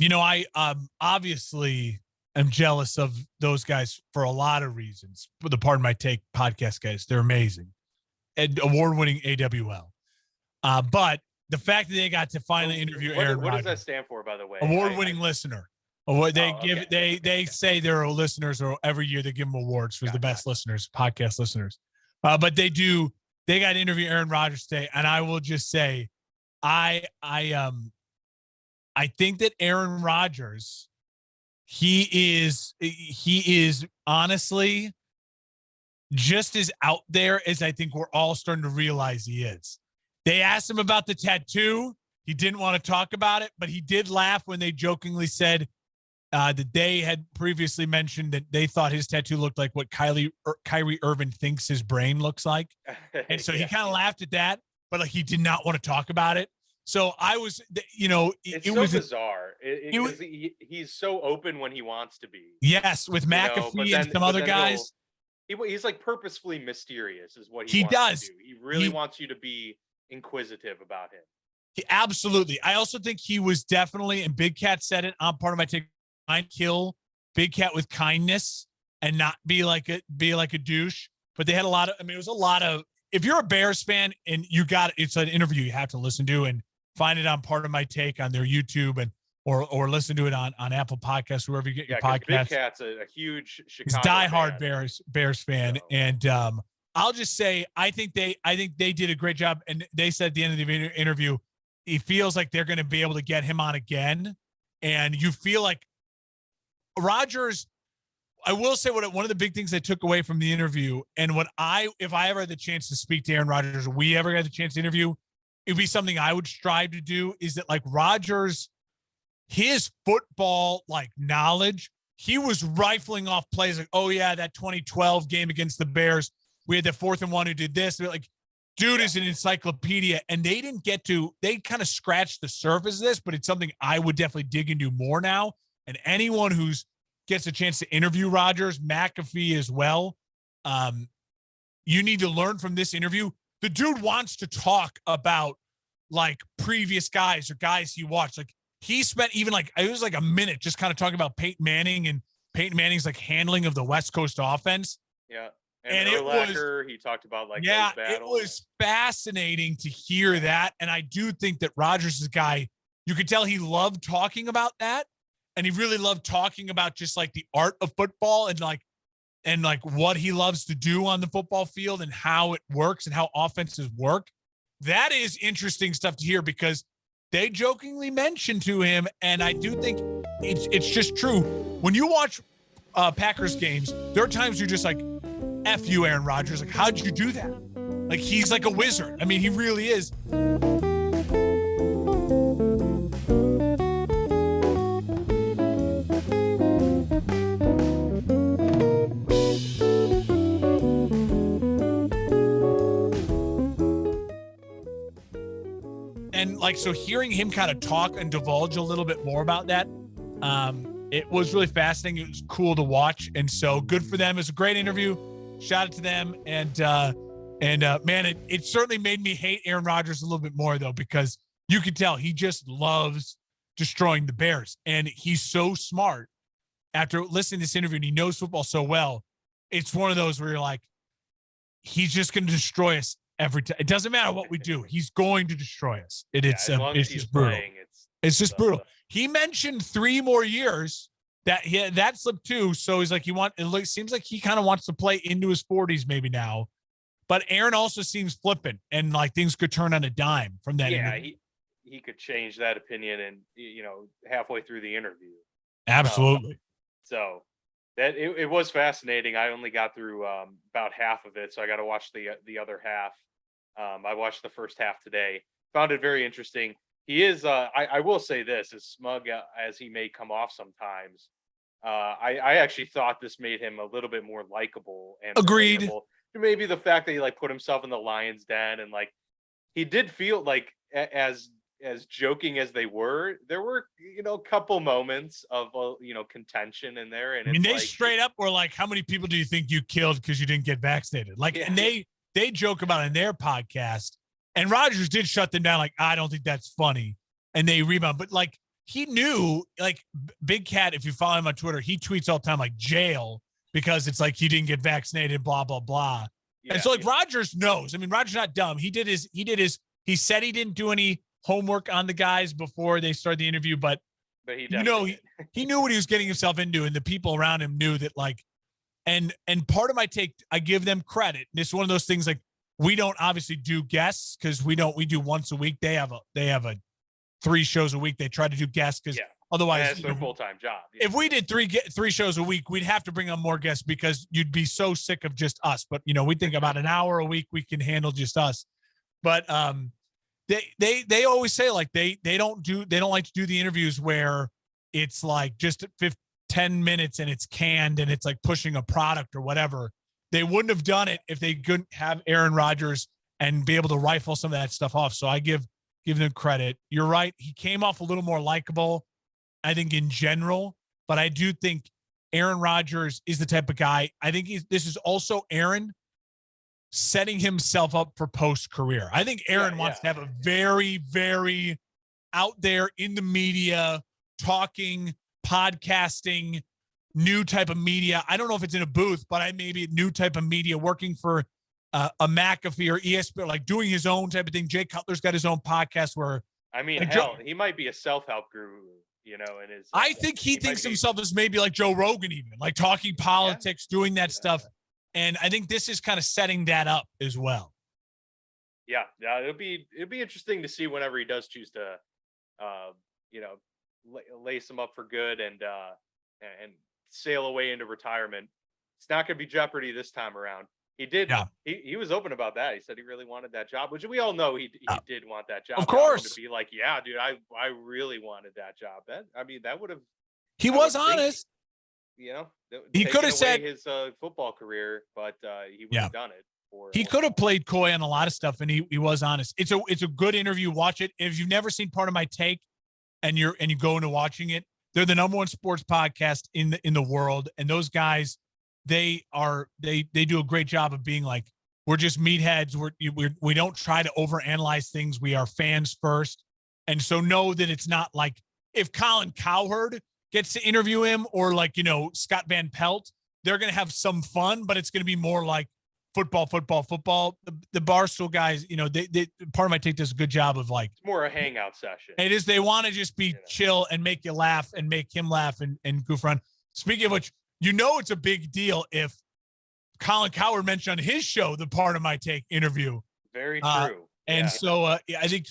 I obviously am jealous of those guys for a lot of reasons. For the Pardon My Take podcast guys, they're amazing and award-winning AWL. But the fact that they got to finally interview Aaron Rodgers. What does that stand for, by the way? Award-winning listener. What they say their listeners, or every year they give them awards for the best listeners, podcast listeners. But they got to interview Aaron Rodgers today, and I will just say, I think that Aaron Rodgers, he is honestly just as out there as I think we're all starting to realize he is. They asked him about the tattoo. He didn't want to talk about it, but he did laugh when they jokingly said that they had previously mentioned that they thought his tattoo looked like what Kyrie Irving thinks his brain looks like. And so he kind of laughed at that, but like he did not want to talk about it. So I was, it's so bizarre. He's so open when he wants to be. Yes, with McAfee and some other guys. He's like purposefully mysterious is what he wants to do. He really wants you to be inquisitive about him. Absolutely. I also think he was definitely, and Big Cat said it on Part of My Take, kill Big Cat with kindness and not be like a douche. But they had a lot of, it was a lot of, if you're a Bears fan and it's an interview you have to listen to, and find it on Part of My Take on their YouTube and or listen to it on Apple Podcasts, wherever you get your podcasts. Big Cat's a huge Chicago He's diehard Bears fan. So. And I'll just say I think they did a great job. And they said at the end of the interview, he feels like they're going to be able to get him on again. And you feel like Rodgers, I will say one of the big things I took away from the interview, and if I ever had the chance to speak to Aaron Rodgers, or we ever had the chance to interview, it'd be something I would strive to do, is that like Rodgers, his football like knowledge, he was rifling off plays like, oh yeah, that 2012 game against the Bears, we had the 4th and 1 who did this. They're like, dude is an encyclopedia, and they kind of scratched the surface of this, but it's something I would definitely dig into more now. And anyone who's gets a chance to interview Rodgers, McAfee as well, you need to learn from this interview. The dude wants to talk about like previous guys or guys he watched. Like he spent even it was like a minute just kind of talking about Peyton Manning and Peyton Manning's like handling of the West Coast offense. Yeah. And he talked about like those battles. It was fascinating to hear that. And I do think that Rodgers is a guy, you could tell he loved talking about that. And he really loved talking about just like the art of football and like what he loves to do on the football field and how it works and how offenses work. That is interesting stuff to hear, because they jokingly mentioned to him, and I do think it's just true. When you watch Packers games, there are times you're just like, F you, Aaron Rodgers. Like, how'd you do that? Like, he's like a wizard. I mean, he really is. And like, so hearing him kind of talk and divulge a little bit more about that, it was really fascinating. It was cool to watch. And so good for them. It was a great interview. Shout out to them. And man, it certainly made me hate Aaron Rodgers a little bit more, though, because you could tell he just loves destroying the Bears. And he's so smart. After listening to this interview, and he knows football so well, it's one of those where you're like, he's just going to destroy us every time. It doesn't matter what we do. He's going to destroy us. It's just brutal. It's just brutal. He mentioned 3 more years that slipped too. So he's like, it seems like he kind of wants to play into his 40s maybe now. But Aaron also seems flippant, and like things could turn on a dime from that. Yeah, he could change that opinion and halfway through the interview. Absolutely. So that it was fascinating. I only got through about half of it, so I got to watch the other half. I watched the first half today. Found it very interesting. He is. I will say this: as smug as he may come off sometimes, I actually thought this made him a little bit more likable and agreed. Relatable. Maybe the fact that he like put himself in the lion's den, and like he did feel like as joking as they were, there were a couple moments of contention in there. And they straight up were like, "How many people do you think you killed because you didn't get vaccinated?" Like, and they joke about it in their podcast. And Rodgers did shut them down. Like, I don't think that's funny. And they rebound. But like, he knew, like, Big Cat, if you follow him on Twitter, he tweets all the time, like, jail, because it's like he didn't get vaccinated, blah, blah, blah. Yeah, and so, like, Rodgers knows. I mean, Rodgers not dumb. He said he didn't do any homework on the guys before they started the interview, but he he knew what he was getting himself into, and the people around him knew that, like, and part of my take, I give them credit. This is one of those things, like, we don't obviously do guests because we do once a week. They have a 3 shows a week. They try to do guests because otherwise that's their full-time job. Yeah. If we did 3 shows a week, we'd have to bring on more guests because you'd be so sick of just us. But we think about an hour a week we can handle just us. But they always say, like, they don't like to do the interviews where it's like just 10 minutes and it's canned and it's like pushing a product or whatever. They wouldn't have done it if they couldn't have Aaron Rodgers and be able to rifle some of that stuff off. So I give them credit. You're right. He came off a little more likable, I think, in general, but I do think Aaron Rodgers is the type of guy. I think this is also Aaron setting himself up for post-career. I think Aaron wants to have a very, very out there in the media, talking, podcasting, new type of media. I don't know if it's in a booth, but maybe a new type of media, working for a McAfee or ESPN, like doing his own type of thing. Jay Cutler's got his own podcast where, I mean, he might be a self-help guru, and his. I think he thinks himself as maybe like Joe Rogan, even like talking politics, doing that stuff. And I think this is kind of setting that up as well. Yeah, it'll be interesting to see whenever he does choose to, lace him up for good and sail away into retirement. It's not going to be Jeopardy this time around. He did. Yeah. He was open about that. He said he really wanted that job, which we all know he did want that job. Of course. To be like, yeah, dude, I really wanted that job. That would have. He was honest. He could have said his football career, but he would have done it. He could have played coy on a lot of stuff, and he was honest. It's a good interview. Watch it. If you've never seen Part of My Take, and you go into watching it, they're the number 1 sports podcast in the world, and those guys, they do a great job of being like, we're just meatheads. We don't try to overanalyze things. We are fans first, and so know that it's not like if Colin Cowherd gets to interview him or like Scott Van Pelt, they're gonna have some fun, but it's gonna be more like football. The Barstool guys, they Part of My Take does a good job of like, it's more a hangout session. It is. They want to just be chill and make you laugh and make him laugh and goof around. Speaking of which, it's a big deal if Colin Cowherd mentioned on his show the Part of My Take interview. Very true. And so I think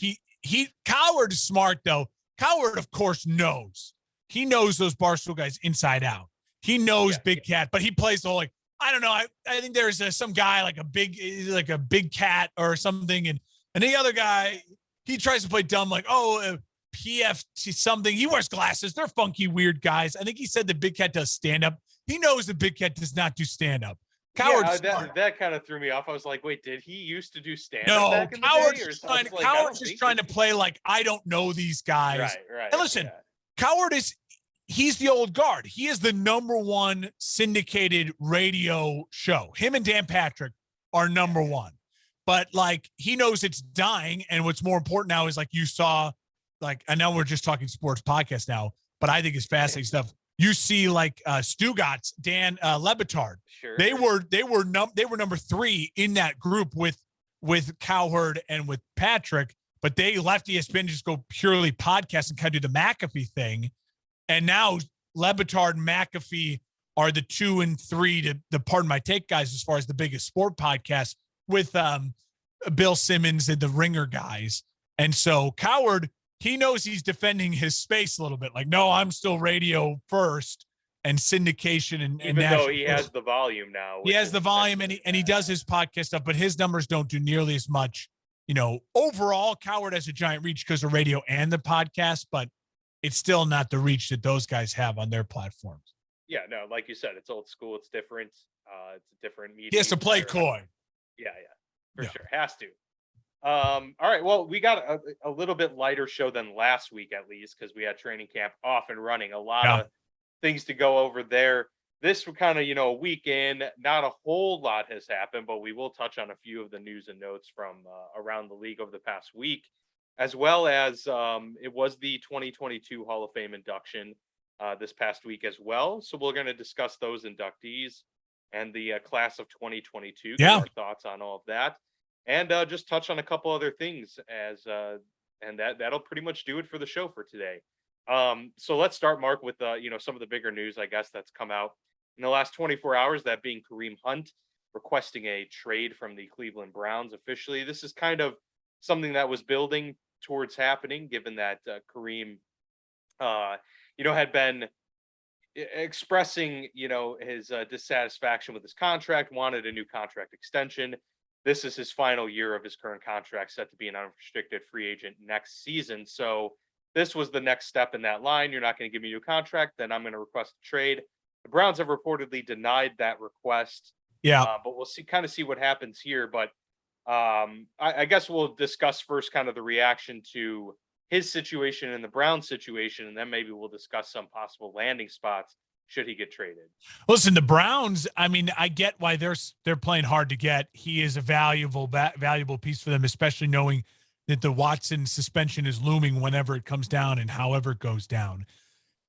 Cowherd is smart though. Cowherd, of course, knows. He knows those Barstool guys inside out. He knows Big Cat, but he plays the whole like, I don't know. I think there's some guy like a big cat or something. And the other guy, he tries to play dumb, like, PFT something. He wears glasses. They're funky, weird guys. I think he said that Big Cat does stand up. He knows that Big Cat does not do stand up. That kind of threw me off. I was like, wait, did he used to do stand up? No, Cowherd's just trying to play like, I don't know these guys. Right. And listen, Cowherd he's the old guard. He is the number 1 syndicated radio show. Him and Dan Patrick are number 1. But like, he knows it's dying. And what's more important now is like, you saw, like, I know we're just talking sports podcast now, but I think it's fascinating stuff. You see like Stugatz, Dan Lebitard. Sure. They were number 3 in that group with Cowherd and with Patrick, but they left ESPN to just go purely podcast and kind of do the McAfee thing. And now Lebitard and McAfee are the 2 and 3 to the Part of My Take guys as far as the biggest sport podcast with Bill Simmons and the Ringer guys. And so Cowherd, he knows he's defending his space a little bit. Like, no, I'm still radio first and syndication and even though he has the volume now. He has the volume and he does his podcast stuff, but his numbers don't do nearly as much. Overall, Cowherd has a giant reach because of radio and the podcast, but it's still not the reach that those guys have on their platforms. Yeah, no, like you said, it's old school. It's different. It's a different media. He has to play coy. Yeah, for sure. Has to. All right. Well, we got a little bit lighter show than last week, at least, because we had training camp off and running. A lot of things to go over there. This was kind of, a weekend. Not a whole lot has happened, but we will touch on a few of the news and notes from around the league over the past week. as well as it was the 2022 Hall of Fame induction this past week as well. So we're going to discuss those inductees and the class of 2022, give Yeah. our thoughts on all of that, and just touch on a couple other things as and that'll pretty much do it for the show for today. So let's start, Mark, with some of the bigger news, I guess, that's come out in the last 24 hours. That being Kareem Hunt requesting a trade from the Cleveland Browns officially. This is kind of something that was building towards happening, given that Kareem, had been expressing, his dissatisfaction with his contract, wanted a new contract extension. This is his final year of his current contract, set to be an unrestricted free agent next season. So this was the next step in that line. You're not going to give me a new contract, then I'm going to request a trade. The Browns have reportedly denied that request. Yeah. But we'll see what happens here. But I guess we'll discuss first kind of the reaction to his situation and the Brown situation, and then maybe we'll discuss some possible landing spots should he get traded. Listen, the Browns, I mean, I get why they're playing hard to get. He is a valuable piece for them, especially knowing that the Watson suspension is looming whenever it comes down and however it goes down.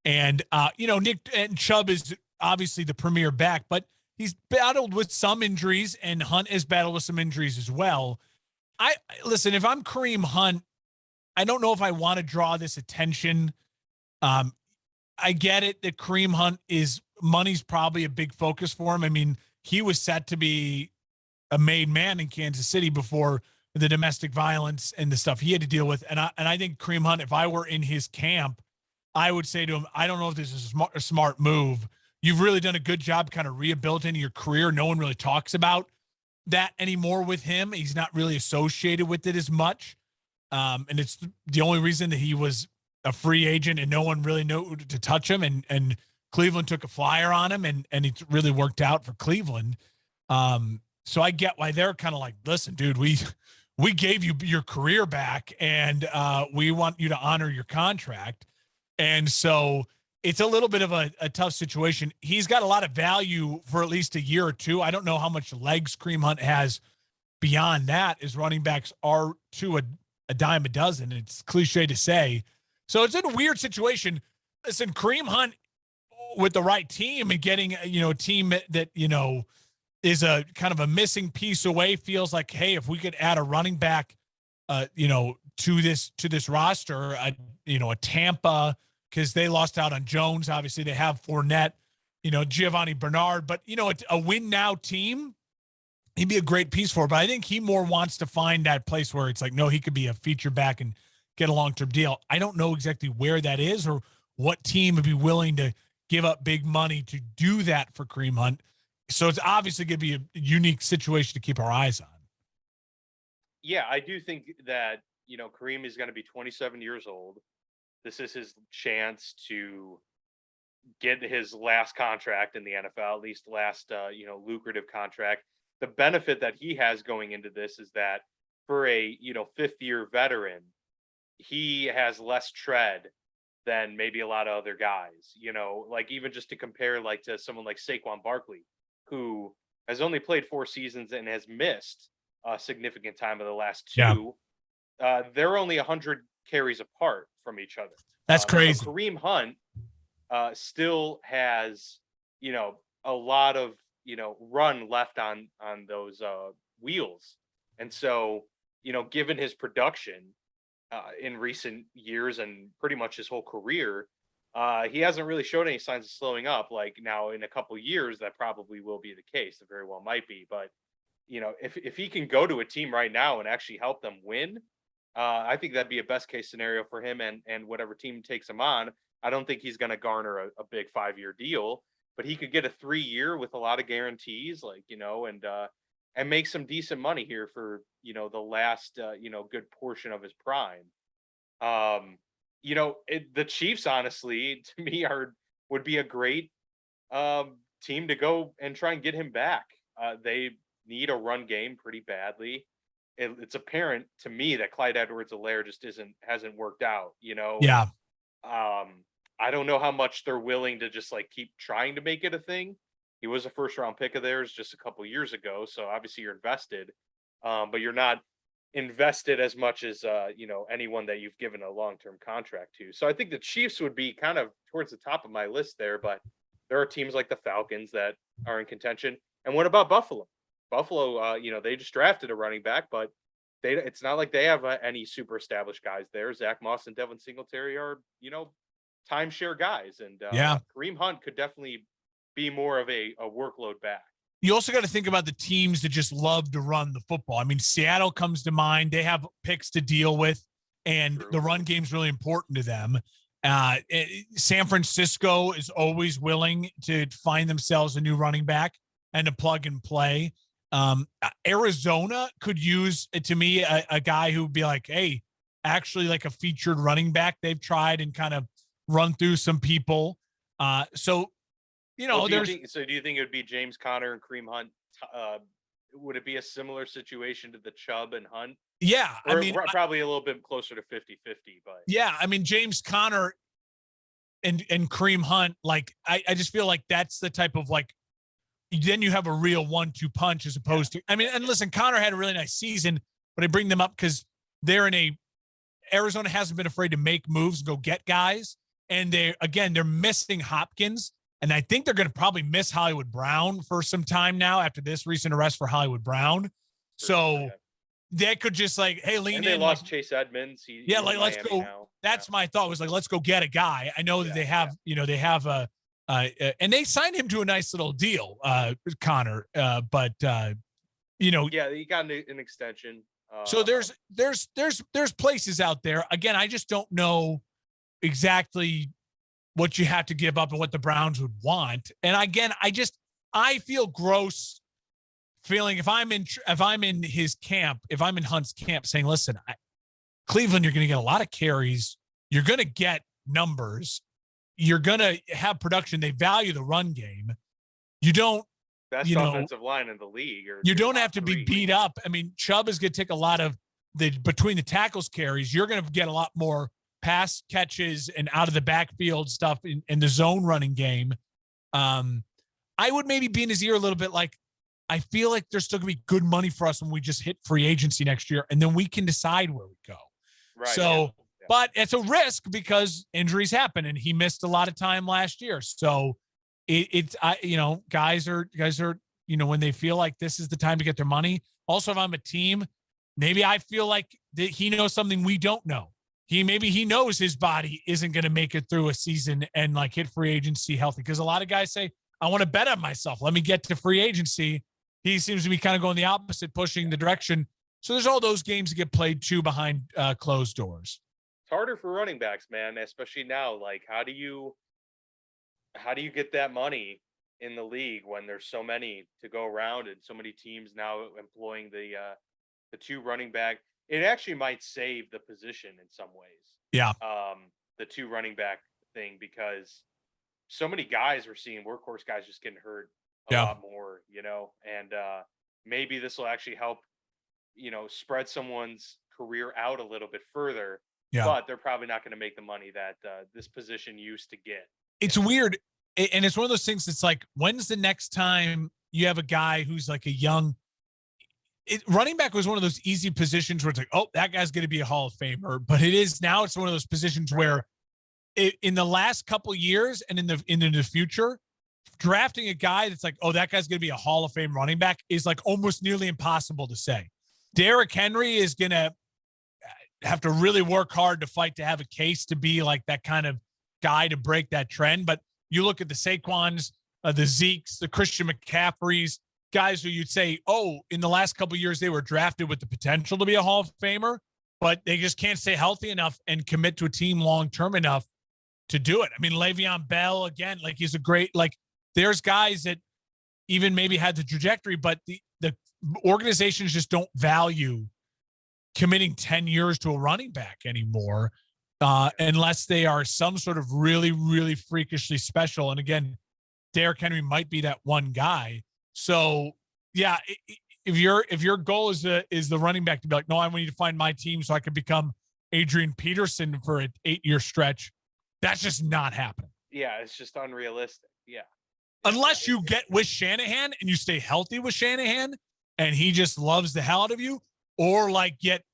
And Nick and Chubb is obviously the premier back, but he's battled with some injuries, and Hunt has battled with some injuries as well. Listen, if I'm Kareem Hunt, I don't know if I want to draw this attention. I get it that Kareem Hunt money's probably a big focus for him. I mean, he was set to be a made man in Kansas City before the domestic violence and the stuff he had to deal with. And I think Kareem Hunt, if I were in his camp, I would say to him, I don't know if this is a smart move. You've really done a good job kind of rehabilitating your career. No one really talks about that anymore with him. He's not really associated with it as much. And it's the only reason that he was a free agent and no one really knew to touch him. And Cleveland took a flyer on him, and it really worked out for Cleveland. So I get why they're kind of like, listen, dude, we gave you your career back, and we want you to honor your contract. And so it's a little bit of a tough situation. He's got a lot of value for at least a year or two. I don't know how much legs Kareem Hunt has beyond that, as running backs are to a dime a dozen. It's cliche to say. So it's in a weird situation. Listen, Kareem Hunt with the right team and getting, a team that, is a kind of a missing piece away, feels like, hey, if we could add a running back, to this roster, a Tampa, because they lost out on Jones. Obviously they have Fournette, Giovanni Bernard, but a win now team, he'd be a great piece for it. But I think he more wants to find that place where it's like, no, he could be a feature back and get a long-term deal. I don't know exactly where that is or what team would be willing to give up big money to do that for Kareem Hunt. So it's obviously going to be a unique situation to keep our eyes on. Yeah, I do think that, Kareem is going to be 27 years old. This is his chance to get his last contract in the NFL, at least last, lucrative contract. The benefit that he has going into this is that for a, fifth-year veteran, he has less tread than maybe a lot of other guys, like even just to compare like to someone like Saquon Barkley, who has only played 4 seasons and has missed a significant time of the last 2. Yeah. They're only 100 carries apart from each other. That's crazy. So Kareem Hunt still has, a lot of, run left on those wheels. And so, given his production in recent years and pretty much his whole career, he hasn't really showed any signs of slowing up. Like now in a couple of years, that probably will be the case. It very well might be. But, if he can go to a team right now and actually help them win, I think that'd be a best case scenario for him and whatever team takes him on. I don't think he's going to garner a big 5-year deal, but he could get a 3-year with a lot of guarantees, and make some decent money here for, the last, good portion of his prime. The Chiefs, honestly, to me would be a great team to go and try and get him back. They need a run game pretty badly. It's apparent to me that Clyde Edwards-Helaire just hasn't worked out. Yeah. I don't know how much they're willing to just like keep trying to make it a thing. He was a first round pick of theirs just a couple years ago, so obviously you're invested, but you're not invested as much as anyone that you've given a long-term contract to. So I think the Chiefs would be kind of towards the top of my list there, but there are teams like the Falcons that are in contention. And what about Buffalo? Buffalo, they just drafted a running back, but it's not like they have any super established guys there. Zach Moss and Devin Singletary are, timeshare guys, and Yeah. Kareem Hunt could definitely be more of a workload back. You also got to think about the teams that just love to run the football. I mean, Seattle comes to mind. They have picks to deal with, and True. the run game's really important to them. San Francisco is always willing to find themselves a new running back and to plug and play. Arizona could use, to me, a guy who would be like, hey, actually like a featured running back. They've tried and kind of run through some people. So do you think it would be James Conner and Kareem Hunt? Would it be a similar situation to the Chubb and Hunt? Yeah. Or probably a little bit closer to 50-50, but yeah, I mean, James Conner and Kareem Hunt, like, I just feel like that's the type of, like, then you have a real 1-2 punch as opposed to, I mean, and listen, Conner had a really nice season, but I bring them up because Arizona hasn't been afraid to make moves and go get guys. And they're missing Hopkins. And I think they're going to probably miss Hollywood Brown for some time now after this recent arrest for Hollywood Brown. So they could just like, hey, lean in. They lost Chase Edmonds. Let's go. Now. That's my thought was like, let's go get a guy. I know that they have, they have and they signed him to a nice little deal, Connor. But he got an extension. So there's places out there. Again, I just don't know exactly what you have to give up and what the Browns would want. And again, I feel gross feeling if I'm in his camp, if I'm in Hunt's camp saying, listen, Cleveland, you're going to get a lot of carries. You're going to get numbers. You're going to have production. They value the run game. You don't, best offensive line in the league. You don't have to be beat up. I mean, Chubb is going to take a lot of between the tackles carries. You're going to get a lot more pass catches and out of the backfield stuff in the zone running game. I would maybe be in his ear a little bit like, I feel like there's still gonna be good money for us when we just hit free agency next year, and then we can decide where we go. Right. So, but it's a risk because injuries happen, and he missed a lot of time last year. So guys are, when they feel like this is the time to get their money. Also, if I'm a team, maybe I feel like that he knows something we don't know. Maybe he knows his body isn't going to make it through a season and like hit free agency healthy. Because a lot of guys say, I want to bet on myself. Let me get to free agency. He seems to be kind of going the opposite, pushing the direction. So there's all those games that get played too behind closed doors. It's harder for running backs, man, especially now. Like, how do you get that money in the league when there's so many to go around and so many teams now employing the two running back? It actually might save the position in some ways. Yeah. The two running back thing, because so many guys we're seeing workhorse guys just getting hurt a lot more, and maybe this will actually help, spread someone's career out a little bit further. Yeah. But they're probably not going to make the money that this position used to get. It's weird. And it's one of those things that's like, when's the next time you have a guy who's like a young running back was one of those easy positions where it's like, oh, that guy's going to be a Hall of Famer. But it's one of those positions where in the last couple of years and in the future, drafting a guy that's like, oh, that guy's going to be a Hall of Fame running back is like almost nearly impossible to say. Derrick Henry is going to have to really work hard to fight to have a case to be like that kind of guy to break that trend. But you look at the Saquons, the Zekes, the Christian McCaffreys, guys who you'd say, oh, in the last couple of years, they were drafted with the potential to be a Hall of Famer, but they just can't stay healthy enough and commit to a team long-term enough to do it. I mean, Le'Veon Bell, again, like he's a great, like there's guys that even maybe had the trajectory, but the organizations just don't value committing 10 years to a running back anymore unless they are some sort of really, really freakishly special. And again, Derrick Henry might be that one guy. So yeah, if your goal is the running back to be like, no, I need to find my team so I can become Adrian Peterson for an 8-year stretch, that's just not happening. Yeah, it's just unrealistic. Yeah. Unless you get with Shanahan and you stay healthy with Shanahan and he just loves the hell out of you, or like get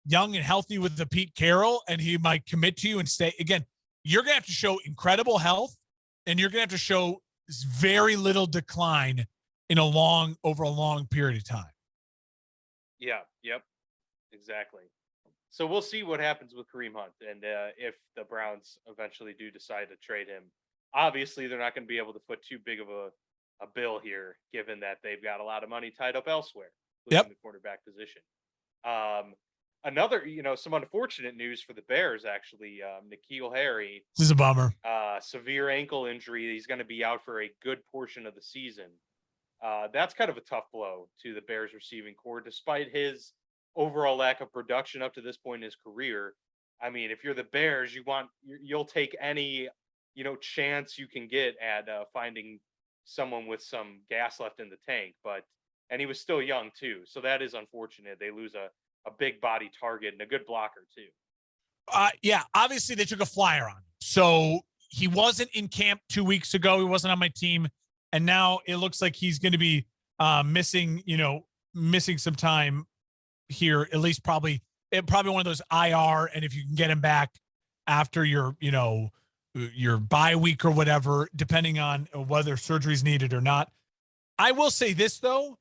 young and healthy with the Pete Carroll, and he might commit to you and stay. Again, you're going to have to show incredible health, and you're going to have to show very little decline over a long period of time. Yeah. Yep. Exactly. So we'll see what happens with Kareem Hunt, and if the Browns eventually do decide to trade him. Obviously, they're not going to be able to put too big of a bill here, given that they've got a lot of money tied up elsewhere, including the quarterback position. Another, some unfortunate news for the Bears, actually. N'Keal Harry. This is a bummer. Severe ankle injury. He's going to be out for a good portion of the season. That's kind of a tough blow to the Bears receiving core, despite his overall lack of production up to this point in his career. I mean, if you're the Bears, you'll take any, chance you can get at finding someone with some gas left in the tank. And he was still young too. So that is unfortunate. They lose a big body target and a good blocker too. Yeah, obviously they took a flyer on him. So he wasn't in camp 2 weeks ago. He wasn't on my team. And now it looks like he's going to be missing some time here, at least probably one of those IR. And if you can get him back after your bye week or whatever, depending on whether surgery is needed or not. I will say this, though.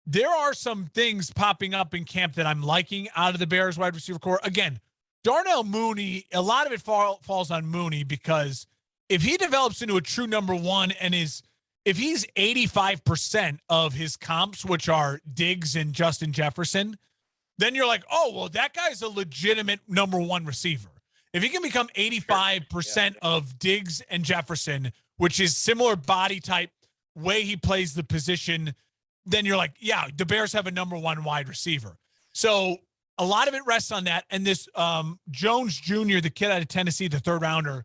There are some things popping up in camp that I'm liking out of the Bears wide receiver core. Again, Darnell Mooney, a lot of it falls on Mooney, because if he develops into a true number one and if he's 85% of his comps, which are Diggs and Justin Jefferson, then you're like, oh, well, that guy's a legitimate number one receiver. If he can become 85% of Diggs and Jefferson, which is similar body type, way he plays the position, then you're like, yeah, the Bears have a number one wide receiver. So a lot of it rests on that. And this Jones Jr., the kid out of Tennessee, the third rounder,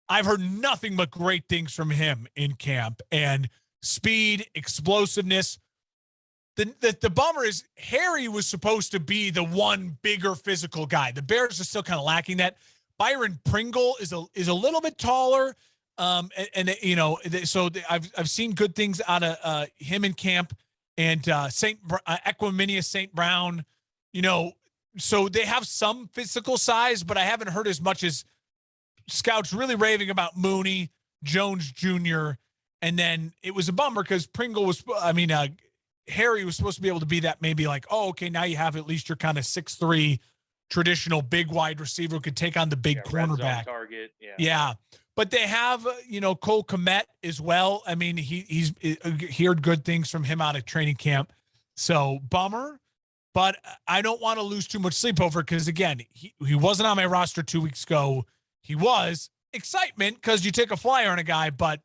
I've heard nothing but great things from him in camp, and speed, explosiveness. The bummer is Harry was supposed to be the one bigger physical guy. The Bears are still kind of lacking that. Byron Pringle is a little bit taller. So I've seen good things out of him in camp, and Equiminius St. Brown, so they have some physical size, but I haven't heard as much as scouts really raving about Mooney, Jones Jr., and then it was a bummer because Harry was supposed to be able to be that, maybe like, oh, okay, now you have at least your kind of 6'3" traditional big wide receiver who could take on the big cornerback. Target. Yeah. But they have, Cole Kmet as well. I mean, he's heard good things from him out of training camp. So bummer, but I don't want to lose too much sleep over it, because, again, he wasn't on my roster 2 weeks ago. He was excitement because you take a flyer on a guy, but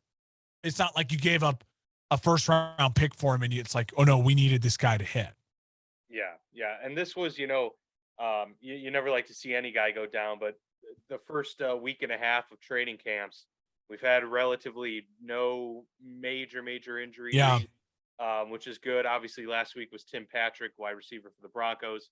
it's not like you gave up a first round pick for him and it's like, oh no, we needed this guy to hit. Yeah. Yeah. And this was, you never like to see any guy go down, but the first week and a half of training camps, we've had relatively no major injuries, which is good. Obviously last week was Tim Patrick, wide receiver for the Broncos,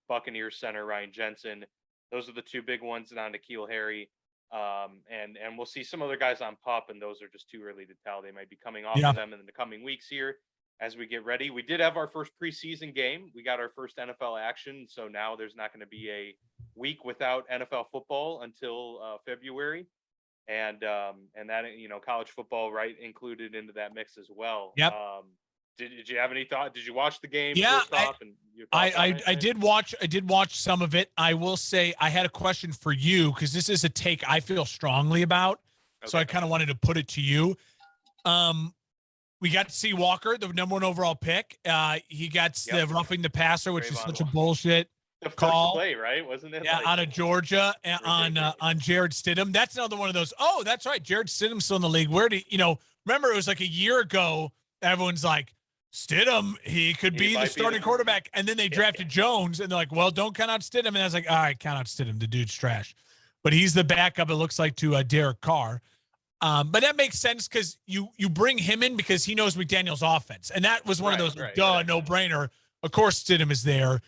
Buccaneers center Ryan Jensen. Those are the two big ones, and on N'Keal Harry. And we'll see some other guys on PUP, and those are just too early to tell. They might be coming off of them in the coming weeks here as we get ready. We did have our first preseason game. We got our first NFL action, so now there's not going to be a week without NFL football until February, and that, college football included into that mix as well. Yep. Did you have any thought? Did you watch the game? Yeah, first off, I did watch some of it. I will say I had a question for you, because this is a take I feel strongly about. Okay. So I kind of wanted to put it to you. We got to see Walker, the number one overall pick. He got the roughing the passer, which is such a bullshit call. Play, right? Wasn't it? Yeah, out of Georgia on Jared Stidham. That's another one of those. Oh, that's right. Jared Stidham's still in the league. Where remember it was like a year ago, everyone's like, Stidham, he could be the starting quarterback. And then they drafted Jones, and they're like, well, don't count out Stidham. And I was like, all right, count out Stidham. The dude's trash. But he's the backup, it looks like, to Derek Carr. But that makes sense, because you bring him in because he knows McDaniel's offense. And that was one of those no-brainer. Of course Stidham is there,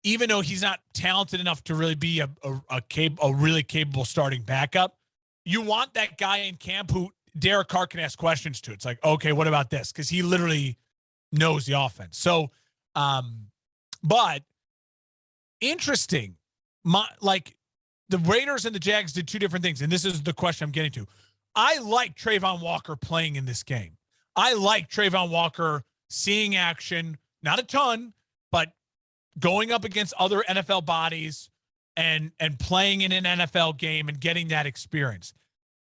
even though he's not talented enough to really be a really capable starting backup. You want that guy in camp who Derek Carr can ask questions to. It's like, okay, what about this? Because he literally knows the offense. So But interesting. The Raiders and the Jags did two different things, and this is the question I'm getting to. I like Trayvon Walker playing in this game. I like Trayvon Walker seeing action, not a ton, but going up against other NFL bodies and playing in an NFL game and getting that experience.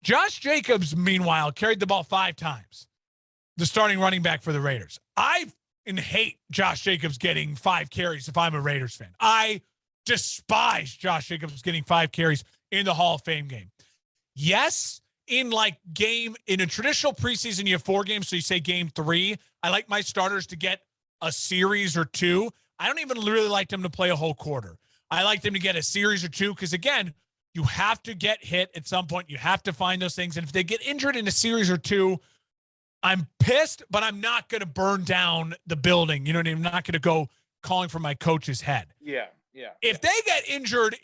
Josh Jacobs, meanwhile, carried the ball 5 times, the starting running back for the Raiders. I hate Josh Jacobs getting 5 carries if I'm a Raiders fan. I despise Josh Jacobs getting 5 carries in the Hall of Fame game. Yes, in a traditional preseason, you have 4 games, so you say game 3. I like my starters to get a series or 2. I don't even really like them to play a whole quarter. I like them to get a series or 2 because, again, you have to get hit at some point. You have to find those things. And if they get injured in a series or 2, I'm pissed, but I'm not going to burn down the building. You know what I mean? I'm not going to go calling for my coach's head. Yeah. If they get injured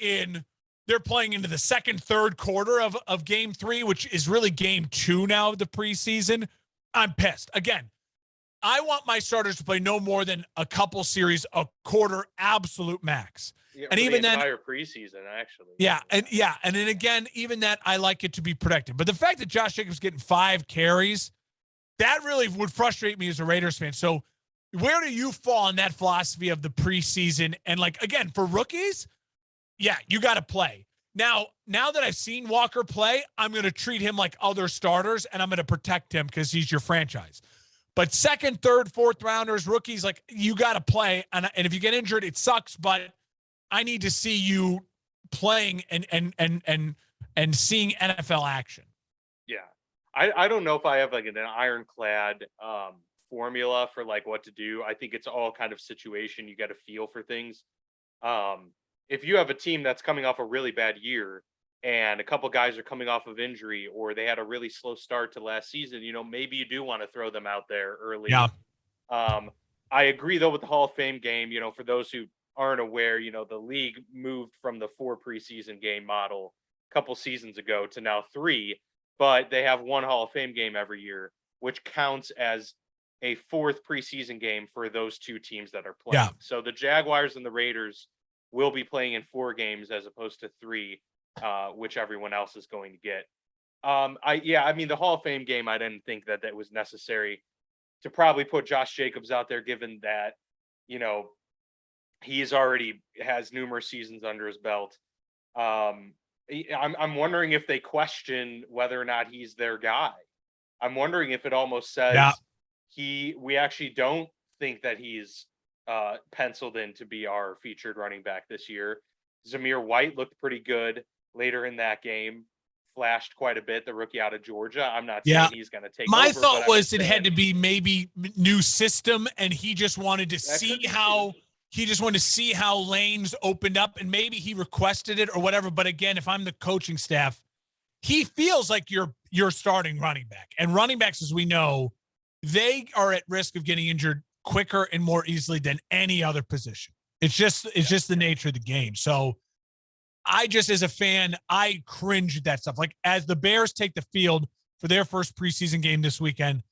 they're playing into the second, third quarter of game 3, which is really game 2 now of the preseason, I'm pissed. Again, I want my starters to play no more than a couple series, a quarter, absolute max. Yeah, and even the then, entire preseason, actually. And then again, even that, I like it to be protected. But the fact that Josh Jacobs getting 5 carries, that really would frustrate me as a Raiders fan. So where do you fall in that philosophy of the preseason? And again, for rookies, yeah, you got to play. Now that I've seen Walker play, I'm going to treat him like other starters, and I'm going to protect him because he's your franchise. But second, third, fourth rounders, rookies, you got to play. And if you get injured, it sucks, but I need to see you playing and seeing NFL action. Yeah. I don't know if I have an ironclad formula for what to do. I think it's all kind of situation. You got to feel for things. If you have a team that's coming off a really bad year and a couple guys are coming off of injury, or they had a really slow start to last season, maybe you do want to throw them out there early. Yeah. I agree though with the Hall of Fame game. For those who aren't aware, the league moved from the 4 preseason game model a couple seasons ago to now 3, but they have 1 Hall of Fame game every year, which counts as a 4th preseason game for those 2 teams that are playing. Yeah. So the Jaguars and the Raiders will be playing in 4 games as opposed to 3, which everyone else is going to get. The Hall of Fame game, I didn't think that was necessary to probably put Josh Jacobs out there, given that, he's already has numerous seasons under his belt. I'm wondering if they question whether or not he's their guy. I'm wondering if it almost says we actually don't think that he's penciled in to be our featured running back this year. Zamir White looked pretty good later in that game, flashed quite a bit, the rookie out of Georgia. I'm not saying he's going to take My over. thought was it had to be maybe new system, and he just wanted to see how lanes opened up, and maybe he requested it or whatever. But again, if I'm the coaching staff, he feels like you're starting running back, and running backs, as we know, they are at risk of getting injured quicker and more easily than any other position. It's just the nature of the game. So I just, as a fan, I cringe at that stuff. As the Bears take the field for their first preseason game this weekend,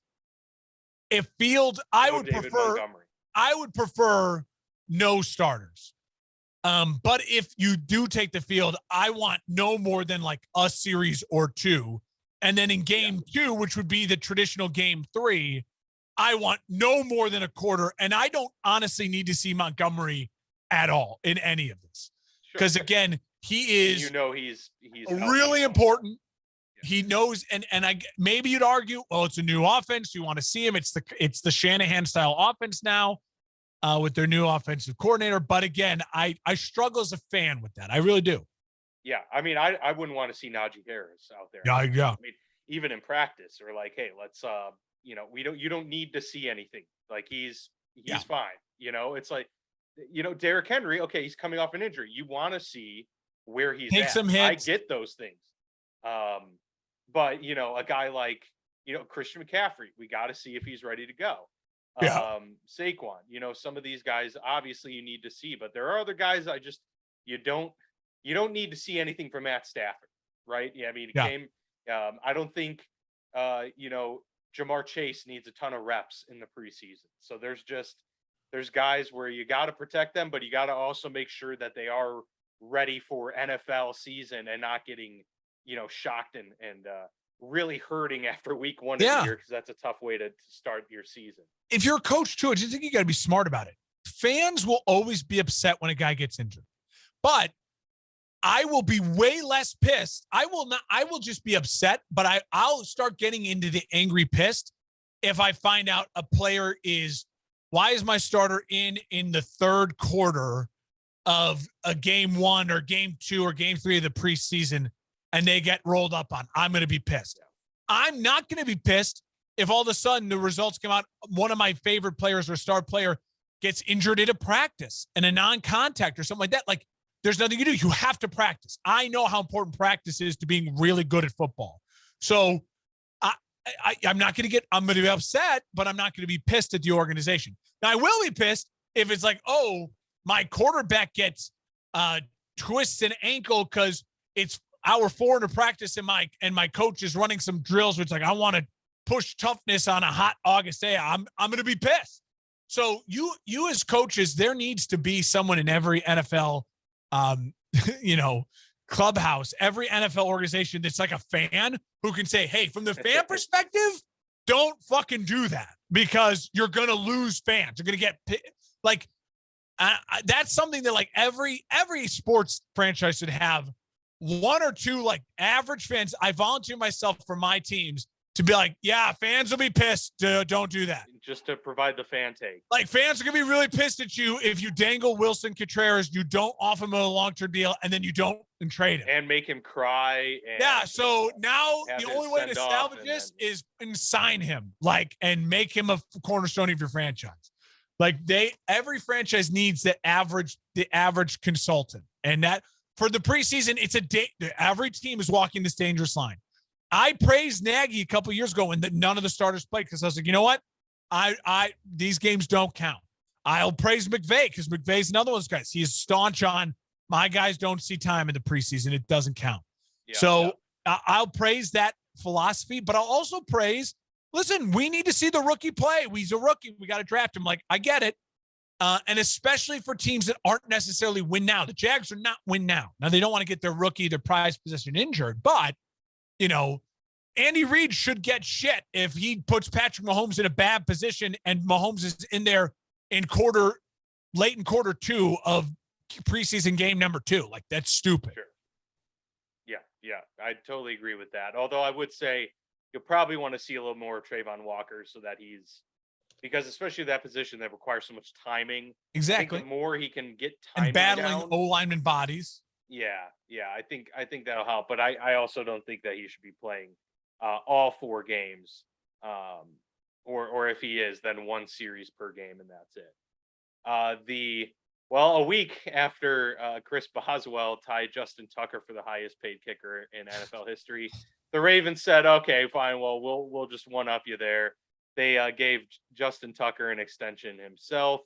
I would prefer no starters. But if you do take the field, I want no more than a series or 2. And then in game 2, which would be the traditional game 3, I want no more than a quarter. And I don't honestly need to see Montgomery at all in any of this. Because again, he is he's really important. Yeah. He knows, and maybe you'd argue, well, it's a new offense. You want to see him. It's the Shanahan style offense now with their new offensive coordinator. But again, I struggle as a fan with that. I really do. Yeah. I wouldn't want to see Najee Harris out there. Yeah. Even in practice, or hey, let's you don't need to see anything. He's fine. It's Derrick Henry, okay, he's coming off an injury. You want to see where he's Take at. Some hits. I get those things. But a guy like, Christian McCaffrey, we got to see if he's ready to go. Yeah. Saquon, some of these guys, obviously you need to see, but there are other guys you don't need to see anything from Matt Stafford, right? I don't think, Jamar Chase needs a ton of reps in the preseason. So there's there's guys where you got to protect them, but you got to also make sure that they are ready for NFL season and not getting, shocked and really hurting after week 1 of the year, because that's a tough way to start your season. If you're a coach too, I just think you got to be smart about it. Fans will always be upset when a guy gets injured, but I will be way less pissed. I will just be upset, but I'll start getting into the angry pissed if I find out a player why is my starter in the third quarter of a game 1 or game 2 or game 3 of the preseason and they get rolled up on. I'm going to be pissed. I'm not going to be pissed if all of a sudden the results come out, one of my favorite players or star player gets injured at a practice and a non-contact or something like that. Like, there's nothing you do. You have to practice. I know how important practice is to being really good at football. So I'm not going to I'm going to be upset, but I'm not going to be pissed at the organization. Now, I will be pissed if it's like, oh, my quarterback gets twists an ankle because it's hour 4 into practice and my coach is running some drills, which like, I want to push toughness on a hot August day. I'm going to be pissed. So you as coaches, there needs to be someone in every NFL clubhouse, every NFL organization that's like a fan who can say, hey, from the fan perspective, don't fucking do that because you're going to lose fans. You're going to get like, that's something that like every sports franchise should have 1 or 2 like average fans. I volunteer myself for my teams to be like, yeah, fans will be pissed. Don't do that. Just to provide the fan take. Like, fans are going to be really pissed at you if you dangle Wilson Contreras, you don't offer him a long-term deal, and then you don't trade him. And make him cry. And, so now the only way to salvage this is sign him, like, and make him a cornerstone of your franchise. Like, every franchise needs the average consultant. And that, for the preseason, it's every team is walking this dangerous line. I praised Nagy a couple of years ago when none of the starters played because I was like, you know what? These games don't count. I'll praise McVay because McVay's another one of those guys. He is staunch on my guys don't see time in the preseason. It doesn't count. I'll praise that philosophy, but I'll also praise, listen, we need to see the rookie play. He's a rookie. We got to draft him. Like, I get it. And especially for teams that aren't necessarily win now. The Jags are not win now. Now, they don't want to get their rookie, their prized possession injured, but Andy Reid should get shit if he puts Patrick Mahomes in a bad position and Mahomes is in there late in quarter 2 of preseason game number 2. Like, that's stupid. Sure. Yeah. I totally agree with that. Although I would say you'll probably want to see a little more of Trayvon Walker so that because especially that position that requires so much timing. Exactly. I think the more he can get timing and battling down, O-lineman bodies. Yeah. I think that'll help. But I also don't think that he should be playing all 4 games. Or if he is, then 1 series per game, and that's it. A week after Chris Boswell tied Justin Tucker for the highest paid kicker in NFL history, the Ravens said, okay, fine. Well, we'll just one-up you there. They gave Justin Tucker an extension himself,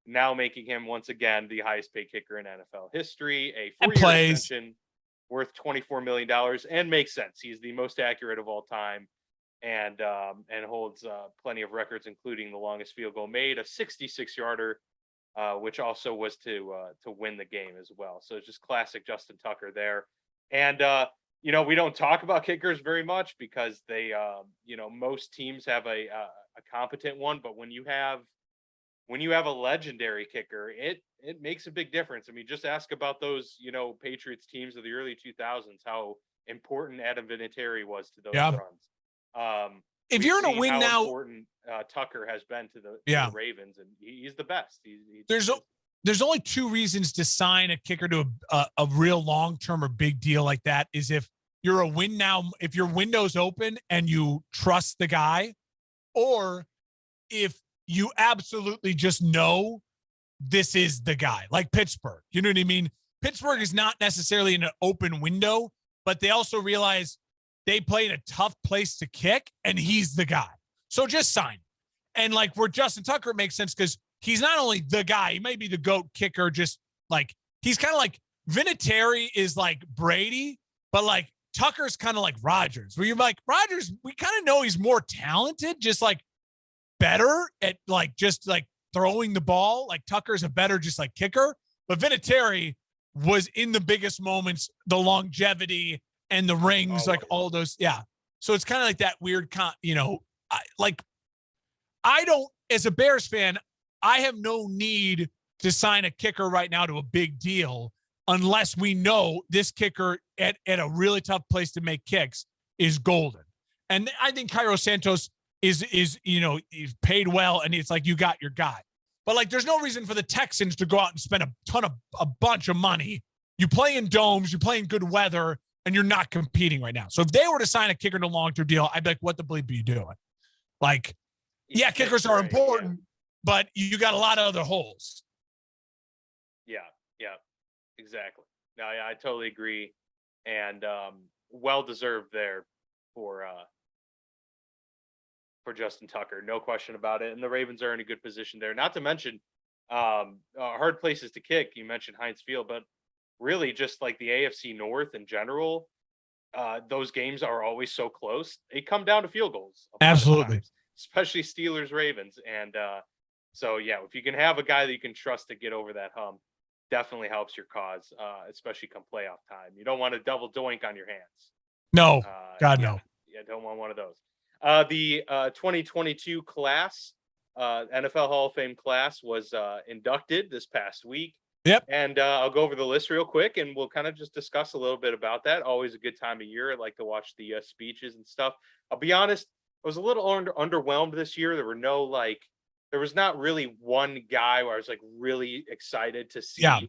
now making him once again the highest paid kicker in NFL history, a 4-year extension worth $24 million, and makes sense. He's the most accurate of all time and holds plenty of records, including the longest field goal made, a 66-yarder, which also was to win the game as well. So it's just classic Justin Tucker there. And, we don't talk about kickers very much because they, most teams have a competent one, but when you have a legendary kicker, it makes a big difference. I mean, just ask about those, Patriots teams of the early 2000s, how important Adam Vinatieri was to those runs. If you're in a win now, important Tucker has been to the Ravens, and he's the best. There's only 2 reasons to sign a kicker to a real long-term or big deal like that is if you're a win now, if your window's open and you trust the guy, or if you absolutely just know this is the guy, like Pittsburgh. You know what I mean? Pittsburgh is not necessarily in an open window, but they also realize they play in a tough place to kick, and he's the guy. So just sign. And like where Justin Tucker makes sense because he's not only the guy, he may be the GOAT kicker, just like he's kind of like Vinatieri is like Brady, but like Tucker's kind of like Rodgers, where you're like, Rodgers, we kind of know he's more talented, just like better at like just like throwing the ball. Like Tucker's a better just like kicker, but Vinatieri was in the biggest moments, the longevity and the rings, like all those. Yeah. So it's kind of like that weird, I don't, as a Bears fan, I have no need to sign a kicker right now to a big deal unless we know this kicker at a really tough place to make kicks is golden. And I think Cairo Santos is he's paid well, and it's like you got your guy. But like, there's no reason for the Texans to go out and spend a bunch of money. You play in domes, you play in good weather, and you're not competing right now. So if they were to sign a kicker to a long-term deal, I'd be like, what the bleep are you doing? Like, yeah, kickers are important, but you got a lot of other holes. Yeah, exactly. No, I totally agree, and well deserved there for Justin Tucker, no question about it. And the Ravens are in a good position there. Not to mention, hard places to kick. You mentioned Heinz Field, but really just like the AFC North in general, those games are always so close. They come down to field goals. Absolutely. Times, especially Steelers Ravens. And so, yeah, if you can have a guy that you can trust to get over that hump, definitely helps your cause, especially come playoff time. You don't want a double doink on your hands. No, God, yeah, no. Yeah, don't want one of those. The 2022 class, NFL Hall of Fame class, was inducted this past week. Yep. And I'll go over the list real quick, and we'll kind of just discuss a little bit about that. Always a good time of year. I like to watch the speeches and stuff. I'll be honest, I was a little underwhelmed this year. There was not really one guy where I was like really excited to see. Yeah.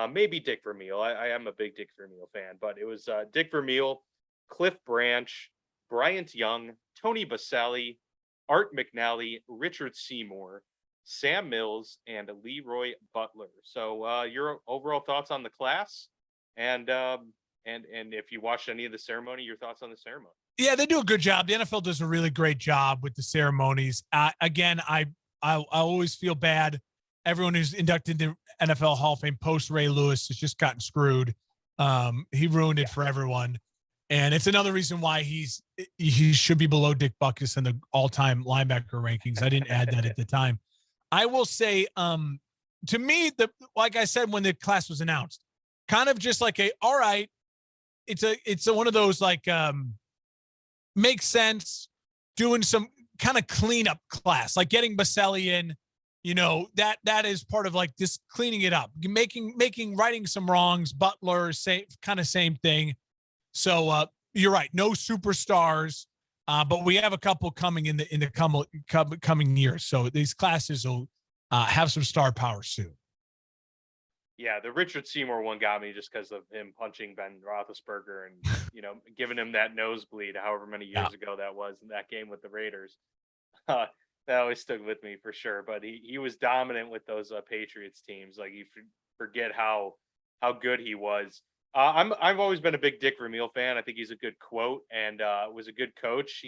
Maybe Dick Vermeil. I am a big Dick Vermeil fan, but it was Dick Vermeil, Cliff Branch, Bryant Young, Tony Baselli, Art McNally, Richard Seymour, Sam Mills, and Leroy Butler. So your overall thoughts on the class, and if you watched any of the ceremony, your thoughts on the ceremony. Yeah, they do a good job. The NFL does a really great job with the ceremonies. Again, I always feel bad. Everyone who's inducted into NFL Hall of Fame post Ray Lewis has just gotten screwed. He ruined it for everyone. And it's another reason why he should be below Dick Butkus in the all-time linebacker rankings. I didn't add that at the time. I will say, to me, like I said when the class was announced, kind of just like all right, it's one of those like makes sense, doing some kind of cleanup class, like getting Baselli in. That is part of like this cleaning it up, righting some wrongs. Butler, same thing. So you're right. No superstars, but we have a couple coming in the coming years. So these classes will have some star power soon. Yeah, the Richard Seymour one got me just because of him punching Ben Roethlisberger and giving him that nosebleed, however many years ago that was in that game with the Raiders. That always stuck with me for sure. But he was dominant with those Patriots teams. Like, you forget how good he was. I've always been a big Dick Vermeil fan. I think he's a good quote and was a good coach.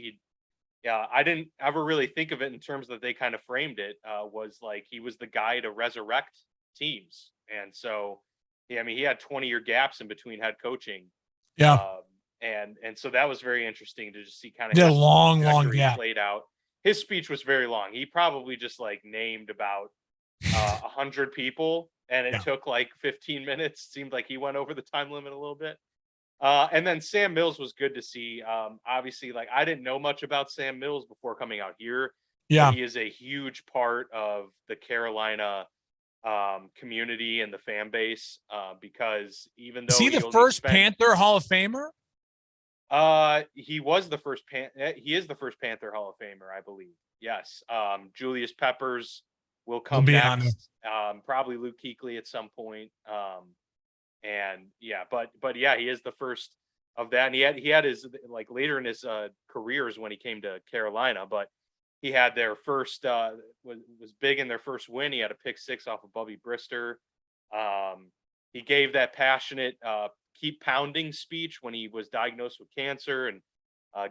I didn't ever really think of it in terms that they kind of framed it. Was like he was the guy to resurrect teams, and so he had 20-year gaps in between head coaching. Yeah, and so that was very interesting to just see kind of did a long gap played out. His speech was very long. He probably just like named about 100 people. And it took like 15 minutes. Seemed like he went over the time limit a little bit. And then Sam Mills was good to see. Obviously, like, I didn't know much about Sam Mills before coming out here. Yeah. He is a huge part of the Carolina community and the fan base because even though is he the first Panther Hall of Famer? He was the first he is the first Panther Hall of Famer, I believe. Yes. Julius Peppers will come next. Probably Luke Kuechly at some point. And yeah, but yeah, he is the first of that. And he had his like later in his careers when he came to Carolina, but he had their first was big in their first win. He had a pick six off of Bubby Brister. He gave that passionate keep pounding speech when he was diagnosed with cancer, and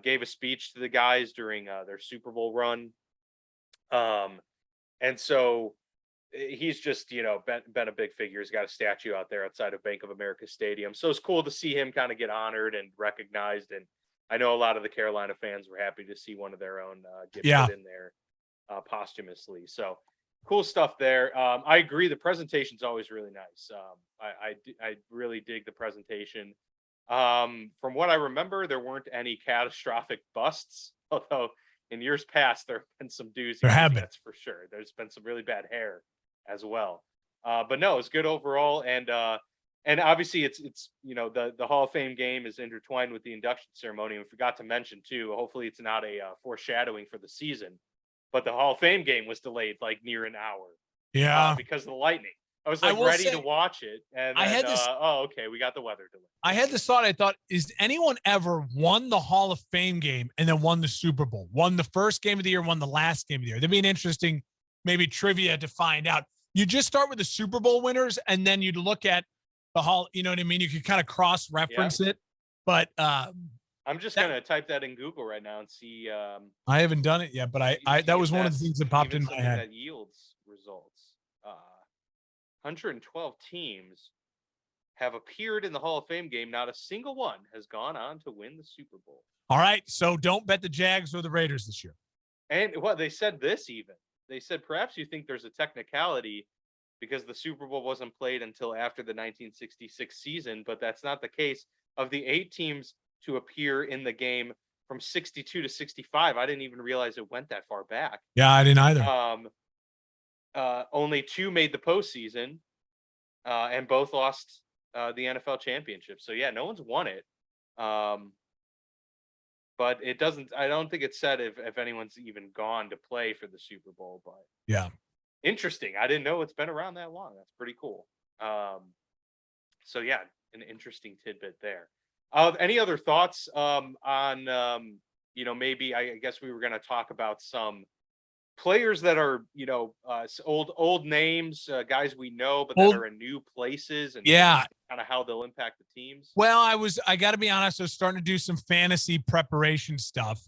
gave a speech to the guys during their Super Bowl run. And so he's just, been a big figure. He's got a statue out there outside of Bank of America Stadium. So it's cool to see him kind of get honored and recognized. And I know a lot of the Carolina fans were happy to see one of their own get put in there posthumously. So cool stuff there. I agree. The presentation's always really nice. I really dig the presentation. From what I remember, there weren't any catastrophic busts, although in years past there have been some There doozies. have been. That's for sure. There's been some really bad hair as well. But no, it's good overall, and obviously it's the Hall of Fame game is intertwined with the induction ceremony. We forgot to mention too. Hopefully, it's not a foreshadowing for the season, but the Hall of Fame game was delayed like near an hour Yeah. because of the lightning. I was I like will ready say, to watch it, and I then had this. oh, okay, we got the weather delay. I had this thought. I thought, is anyone ever won the Hall of Fame game and then won the Super Bowl? Won the first game of the year, won the last game of the year. That'd be an interesting, maybe trivia to find out. You just start with the Super Bowl winners, and then you'd look at the Hall. You know what I mean? You could kind of cross-reference it. But I'm just gonna type that in Google right now and see. I haven't done it yet, but See that if was one of the that's things that popped even in my something head. that yields results. 112 teams have appeared in the Hall of Fame game. Not a single one has gone on to win the Super Bowl. All right, so don't bet the Jags or the Raiders this year. And what they said this even. They said perhaps you think there's a technicality because the Super Bowl wasn't played until after the 1966 season, but that's not the case. Of the 8 teams to appear in the game from 62 to 65, I didn't even realize it went that far back. Yeah, I didn't either. Only 2 made the postseason, and both lost the NFL championship. So yeah, no one's won it. But it doesn't. I don't think it said if anyone's even gone to play for the Super Bowl. But yeah, interesting. I didn't know it's been around that long. That's pretty cool. So yeah, an interesting tidbit there. Any other thoughts on maybe I guess we were going to talk about some players that are old names, guys we know, but that are in new places, and yeah, kind of how they'll impact the teams. Well, I got to be honest, I was starting to do some fantasy preparation stuff,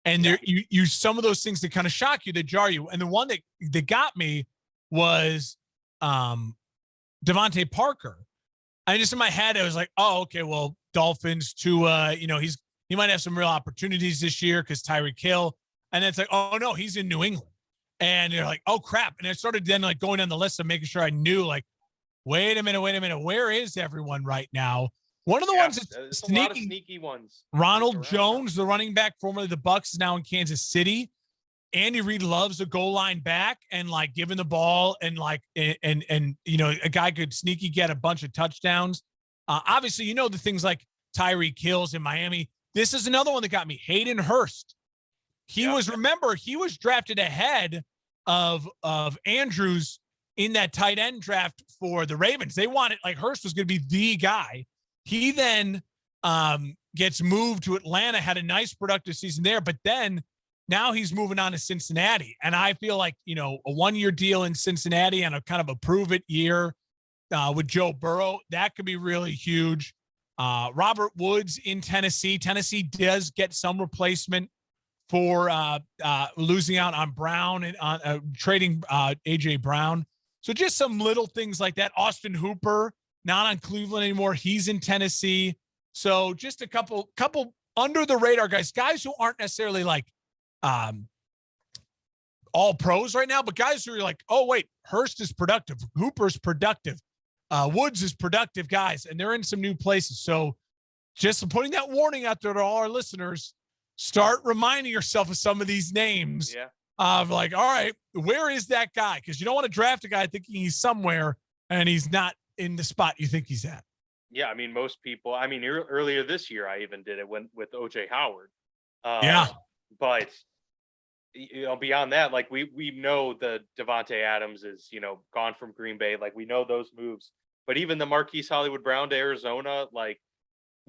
and there you use some of those things that kind of shock you, that jar you, and the one that got me was Devontae Parker. I just in my head I was like, oh, okay, well, Dolphins to he might have some real opportunities this year because Tyreek Hill, and then it's like, oh no, he's in New England. And you're like, oh crap. And I started then like going down the list and making sure I knew, like, wait a minute. Where is everyone right now? One of the ones that's a lot of sneaky ones. Ronald Jones, the running back, formerly of the Bucs, is now in Kansas City. Andy Reid loves a goal line back and like giving the ball and like, and a guy could sneaky get a bunch of touchdowns. Obviously, the things like Tyreek Hill's in Miami. This is another one that got me. Hayden Hurst. He was drafted ahead of Andrews in that tight end draft for the Ravens. They wanted, like, Hurst was going to be the guy. He then gets moved to Atlanta, had a nice productive season there, but then now he's moving on to Cincinnati. And I feel like, a 1-year deal in Cincinnati and a kind of a prove-it year with Joe Burrow, that could be really huge. Robert Woods in Tennessee. Tennessee does get some replacement for losing out on Brown and on trading A.J. Brown. So just some little things like that. Austin Hooper, not on Cleveland anymore. He's in Tennessee. So just a couple under the radar guys who aren't necessarily like all pros right now, but guys who are like, oh, wait, Hurst is productive. Hooper's productive. Woods is productive guys, and they're in some new places. So just putting that warning out there to all our listeners, start reminding yourself of some of these names of like, all right, where is that guy? Because you don't want to draft a guy thinking he's somewhere and he's not in the spot you think he's at. Yeah, I mean, most people. I mean, earlier this year, I even did it with O.J. Howard. But beyond that, like we know the Devontae Adams is gone from Green Bay. Like we know those moves. But even the Marquise Hollywood Brown to Arizona, like.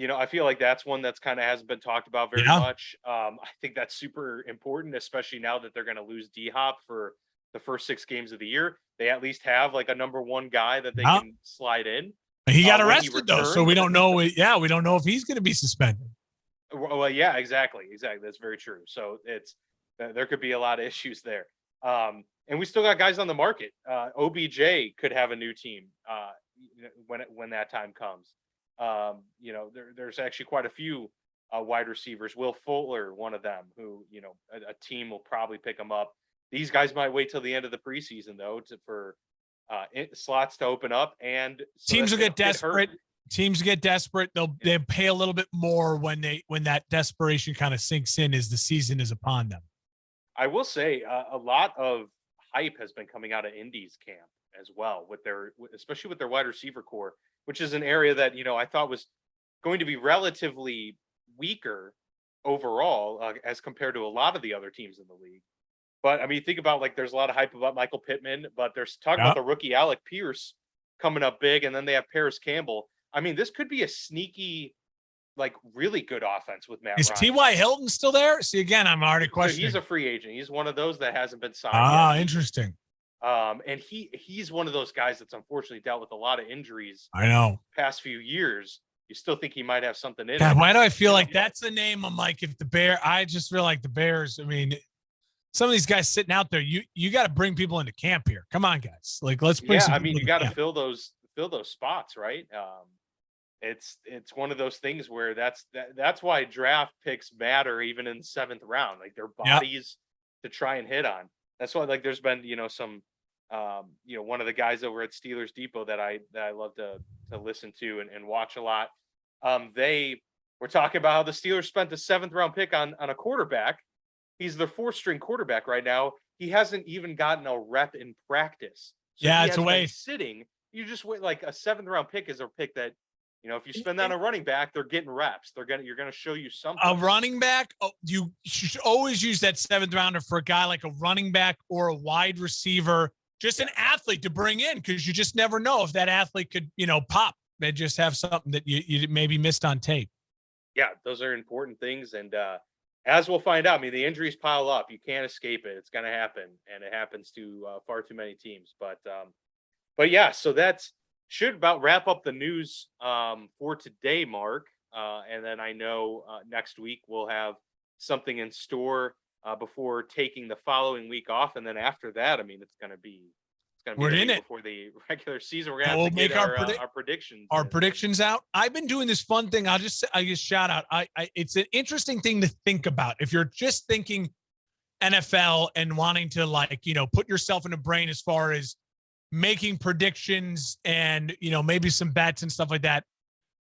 I feel like that's one that's kind of hasn't been talked about very much. I think that's super important, especially now that they're going to lose D-Hop for the first 6 games of the year. They at least have like a number 1 guy that they can slide in. He got arrested though, so we don't know. We don't know if he's going to be suspended. Well, yeah, exactly. That's very true. So there could be a lot of issues there. And we still got guys on the market. OBJ could have a new team when that time comes. There's actually quite a few wide receivers. Will Fuller, one of them, who a team will probably pick him up. These guys might wait till the end of the preseason though for slots to open up, and so teams will get get hurt. desperate. Teams get desperate. They pay a little bit more when that desperation kind of sinks in as the season is upon them. I will say a lot of hype has been coming out of Indy's camp as well, especially with their wide receiver core, which is an area that I thought was going to be relatively weaker overall as compared to a lot of the other teams in the league. But I mean, think about there's a lot of hype about Michael Pittman, but there's talking about the rookie Alec Pierce coming up big, and then they have Paris Campbell. I mean, this could be a sneaky, really good offense with Matt Is Ryan. T.Y. Hilton still there? See, again, I'm already questioning. So he's a free agent. He's one of those that hasn't been signed yet. Interesting. And he's one of those guys that's unfortunately dealt with a lot of injuries. I know. Past few years. You still think he might have something in God, him. why do I feel like that's the name? I'm like, if the Bear, I just feel like the Bears. I mean, some of these guys sitting out there, you got to bring people into camp here. Come on, guys. Let's bring. Yeah, I mean, you got to fill those spots, right? It's one of those things where that's why draft picks matter even in the 7th round. Their bodies to try and hit on. That's why there's been some one of the guys over at Steelers Depot that I love to listen to and watch a lot. They were talking about how the Steelers spent the 7th round pick on a quarterback. He's their 4th string quarterback right now. He hasn't even gotten a rep in practice. So it's a waste. Sitting. You just wait. A 7th round pick is a pick that if you spend that on a running back, they're getting reps. You're gonna show you something. A running back, you should always use that 7th rounder for a guy like a running back or a wide receiver, just an athlete to bring in, because you just never know if that athlete could pop and just have something that you maybe missed on tape. Yeah, those are important things, and as we'll find out, I mean, the injuries pile up. You can't escape it. It's going to happen, and it happens to far too many teams. But yeah, so that's should about wrap up the news for today, Mark. And then I know next week we'll have something in store before taking the following week off, and then after that, I mean, it's going to be we're in it before the regular season. We're going to make our predictions. Our predictions out. I've been doing this fun thing. I just shout out. It's an interesting thing to think about. If you're just thinking NFL and wanting to put yourself in a brain as far as making predictions and maybe some bets and stuff like that.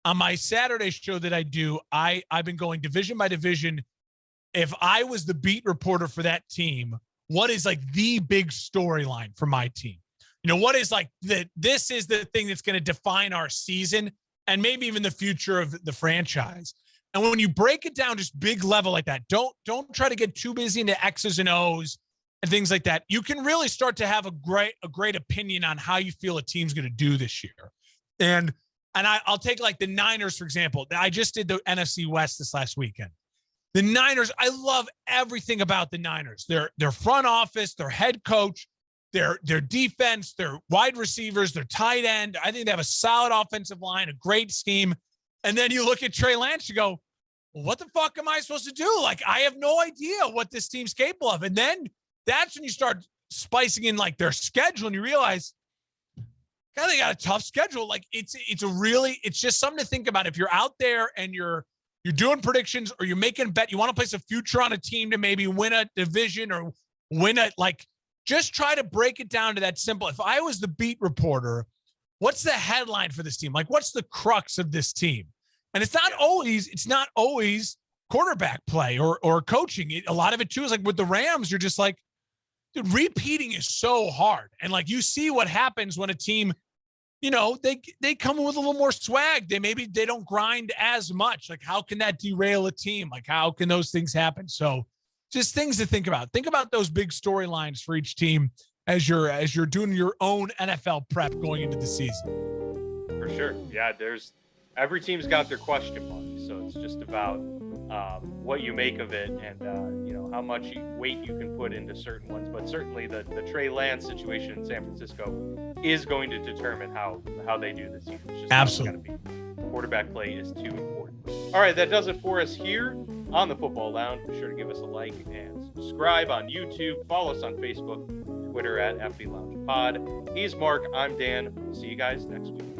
On my Saturday show that I do, I've been going division by division. If I was the beat reporter for that team, what is the big storyline for my team? What is this is the thing that's going to define our season and maybe even the future of the franchise. And when you break it down just big level like that, don't try to get too busy into X's and O's and things like that. You can really start to have a great opinion on how you feel a team's going to do this year. And I'll take the Niners, for example. I just did the NFC West this last weekend. The Niners, I love everything about the Niners. Their front office, their head coach, their defense, their wide receivers, their tight end. I think they have a solid offensive line, a great scheme. And then you look at Trey Lance, you go, well, what the fuck am I supposed to do? I have no idea what this team's capable of. And then that's when you start spicing in their schedule and you realize, God, they got a tough schedule. It's just something to think about. If you're out there and you're doing predictions or you're making a bet, you want to place a future on a team to maybe win a division or win just try to break it down to that simple. If I was the beat reporter, what's the headline for this team? What's the crux of this team? And it's not always quarterback play or coaching. A lot of it too is with the Rams, you're just dude, repeating is so hard. And you see what happens when a team, they come in with a little more swag. They don't grind as much. How can that derail a team? How can those things happen? So just things to think about. Think about those big storylines for each team as you're doing your own NFL prep going into the season. For sure. Yeah, every team's got their question marks. So it's just about what you make of it and how much weight you can put into certain ones. But certainly the Trey Lance situation in San Francisco is going to determine how they do this season. It's just absolutely. Quarterback play is too important. All right, that does it for us here on the Football Lounge. Be sure to give us a like and subscribe on YouTube. Follow us on Facebook, Twitter at FB Lounge Pod. He's Mark. I'm Dan. We'll see you guys next week.